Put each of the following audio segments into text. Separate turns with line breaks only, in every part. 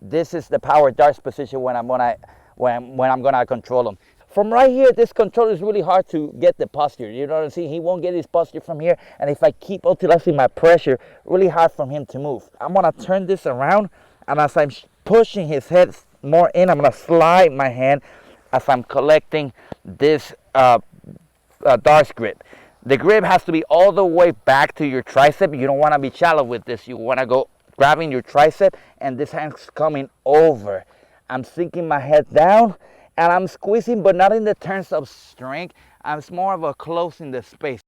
This is the power darts position when I'm gonna control him. From right here, this control is really hard to get the posture. You know what I'm saying? He won't get his posture from here. And if I keep utilizing my pressure, really hard for him to move. I'm gonna turn this around, and as I'm pushing his head more in, I'm gonna slide my hand as I'm collecting this darts grip. The grip has to be all the way back to your tricep. You don't wanna be shallow with this. You wanna go grabbing your tricep, and this hand's coming over. I'm sinking my head down, and I'm squeezing, but not in the terms of strength. It's more of a closing the space.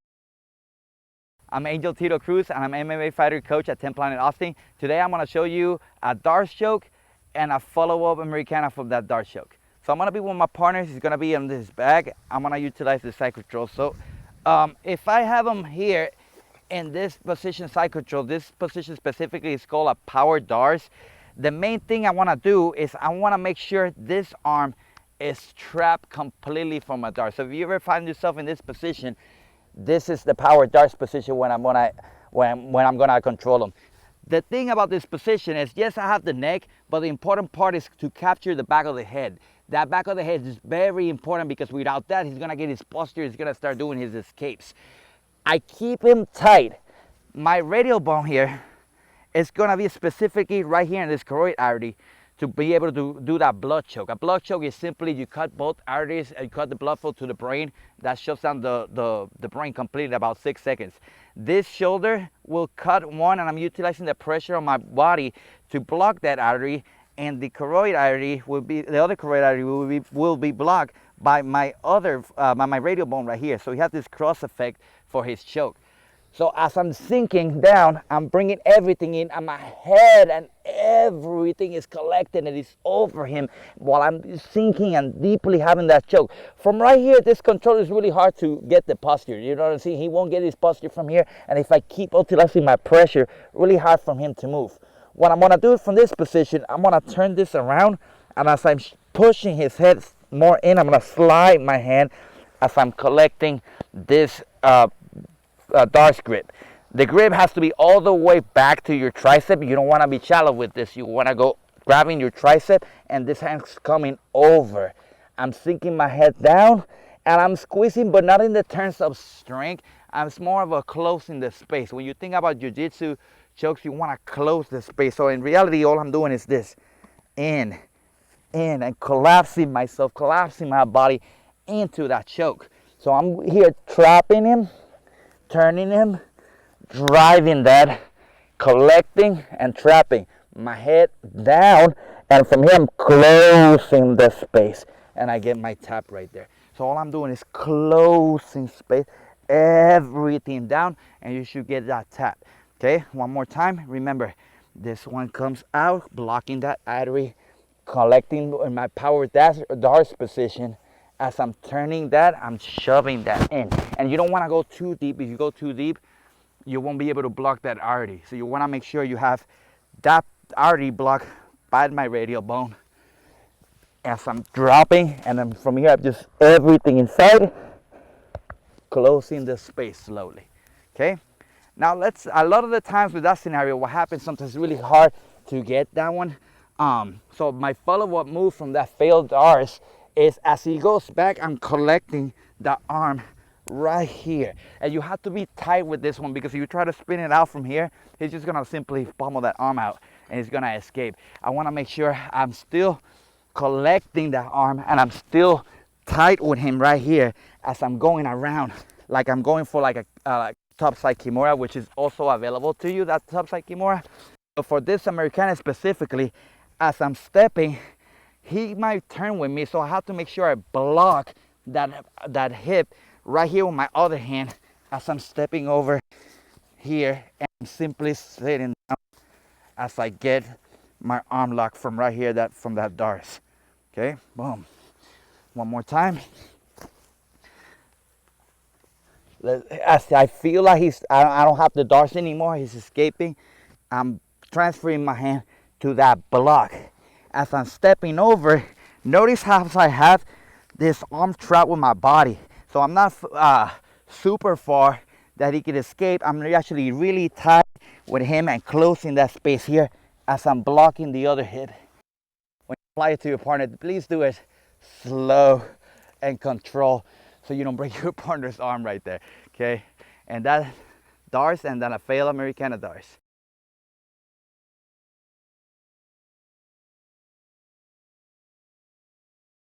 I'm Angel Tito Cruz, and I'm MMA fighter coach at Planet Austin. Today I'm gonna show you a darts choke and a follow-up Americana from that darts choke. So I'm gonna be with my partners. He's gonna be in this bag. I'm gonna utilize the side control. So if I have him here in this position, side control, this position specifically is called a power darts. The main thing I wanna do is I wanna make sure this arm is trapped completely from a dart. So if you ever find yourself in this position, this is the power darts position when I'm gonna control them. The thing about this position is, yes, I have the neck, but the important part is to capture the back of the head. That back of the head is very important, because without that, he's gonna get his posture, he's gonna start doing his escapes. I keep him tight. My radial bone here is gonna be specifically right here in this carotid artery, to be able to do that blood choke. A blood choke is simply you cut both arteries and you cut the blood flow to the brain. That shuts down the brain completely in about 6 seconds. This shoulder will cut one, and I'm utilizing the pressure on my body to block that artery, and the carotid artery will be, the other carotid artery will be blocked by my my radial bone right here. So we have this cross effect for his choke. So as I'm sinking down, I'm bringing everything in, and my head and everything is collected and it's over him while I'm sinking and deeply having that choke. From right here, this control is really hard to get the posture. You know what I'm saying? He won't get his posture from here. And if I keep utilizing my pressure, really hard for him to move. What I'm gonna do from this position, I'm gonna turn this around, and as I'm pushing his head more in, I'm gonna slide my hand as I'm collecting this darts grip. The grip has to be all the way back to your tricep. You don't want to be shallow with this. You want to go grabbing your tricep, and this hand's coming over. I'm sinking my head down, and I'm squeezing, but not in the terms of strength. It's more of a closing the space. When you think about jiu-jitsu chokes, you want to close the space. So in reality, all I'm doing is this: in, and collapsing myself, collapsing my body into that choke. So I'm here trapping him, turning him, driving that, collecting and trapping. My head down, and from here I'm closing the space, and I get my tap right there. So all I'm doing is closing space, everything down, and you should get that tap. Okay, one more time. Remember, this one comes out, blocking that artery, collecting in my power darts position. As I'm turning that, I'm shoving that in. And you don't want to go too deep. If you go too deep, you won't be able to block that artery. So you want to make sure you have that artery blocked by my radial bone. As I'm dropping, and then from here, I'm just everything inside, closing the space slowly. Okay? Now a lot of the times with that scenario, what happens sometimes it's really hard to get that one. So my follow-up move from that failed darts is, as he goes back, I'm collecting the arm right here. And you have to be tight with this one, because if you try to spin it out from here, he's just gonna simply pummel that arm out and he's gonna escape. I wanna make sure I'm still collecting that arm, and I'm still tight with him right here as I'm going around, like I'm going for like a top side kimura, which is also available to you, that top side kimura. But for this Americana specifically, as I'm stepping, he might turn with me, so I have to make sure I block that hip right here with my other hand as I'm stepping over here, and I'm simply sitting down as I get my arm lock from right here, from that darts. Okay, boom. One more time. As I feel like I don't have the darts anymore, he's escaping, I'm transferring my hand to that block. As I'm stepping over, notice how I have this arm trapped with my body. So I'm not super far that he could escape. I'm actually really tight with him and closing that space here as I'm blocking the other hip. apply it to your partner, please do it slow and control so you don't break your partner's arm right there, okay? And that darts, and then a fail Americana darts.